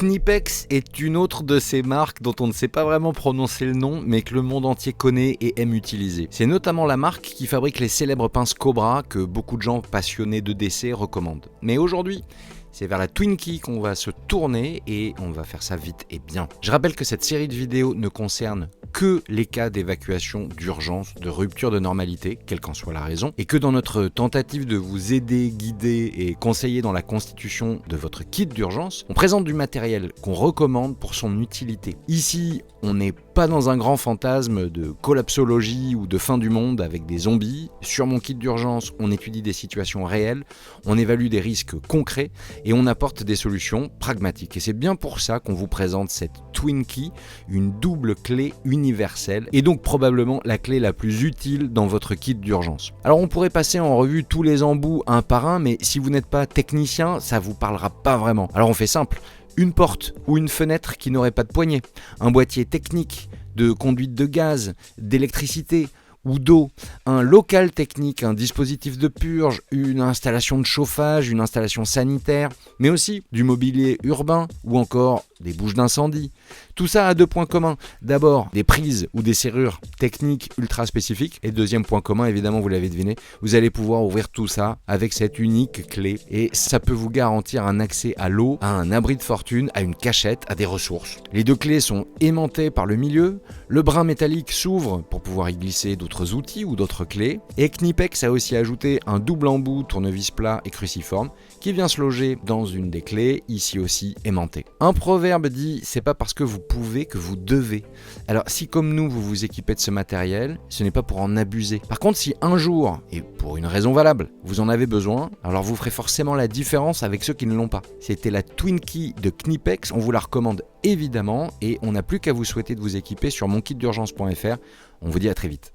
Knipex est une autre de ces marques dont on ne sait pas vraiment prononcer le nom, mais que le monde entier connaît et aime utiliser. C'est notamment la marque qui fabrique les célèbres pinces Cobra que beaucoup de gens passionnés de décès recommandent. Mais aujourd'hui, c'est vers la Twin-Key qu'on va se tourner et on va faire ça vite et bien. Je rappelle que cette série de vidéos ne concerne que les cas d'évacuation d'urgence, de rupture de normalité, quelle qu'en soit la raison, et que dans notre tentative de vous aider, guider et conseiller dans la constitution de votre kit d'urgence, on présente du matériel qu'on recommande pour son utilité. Ici, on n'est pas dans un grand fantasme de collapsologie ou de fin du monde avec des zombies. Sur mon kit d'urgence, on étudie des situations réelles, on évalue des risques concrets et on apporte des solutions pragmatiques. Et c'est bien pour ça qu'on vous présente cette Twin-Key, une double clé universelle et donc probablement la clé la plus utile dans votre kit d'urgence. Alors on pourrait passer en revue tous les embouts un par un, mais si vous n'êtes pas technicien, ça vous parlera pas vraiment. Alors on fait simple. Une porte ou une fenêtre qui n'aurait pas de poignée, un boîtier technique de conduite de gaz, d'électricité ou d'eau, un local technique, un dispositif de purge, une installation de chauffage, une installation sanitaire, mais aussi du mobilier urbain ou encore des bouches d'incendie. Tout ça a deux points communs. D'abord, des prises ou des serrures techniques ultra spécifiques. Et deuxième point commun, évidemment, vous l'avez deviné, vous allez pouvoir ouvrir tout ça avec cette unique clé. Et ça peut vous garantir un accès à l'eau, à un abri de fortune, à une cachette, à des ressources. Les deux clés sont aimantées par le milieu. Le brin métallique s'ouvre pour pouvoir y glisser d'autres outils ou d'autres clés. Et Knipex a aussi ajouté un double embout tournevis plat et cruciforme qui vient se loger dans une des clés, ici aussi aimantée. Un proverbe dit « c'est pas parce que vous pouvez que vous devez ». Alors si comme nous vous vous équipez de ce matériel, ce n'est pas pour en abuser. Par contre si un jour, et pour une raison valable, vous en avez besoin, alors vous ferez forcément la différence avec ceux qui ne l'ont pas. C'était la Twin-Key de Knipex, on vous la recommande évidemment et on n'a plus qu'à vous souhaiter de vous équiper sur monkitdurgence.fr. On vous dit à très vite.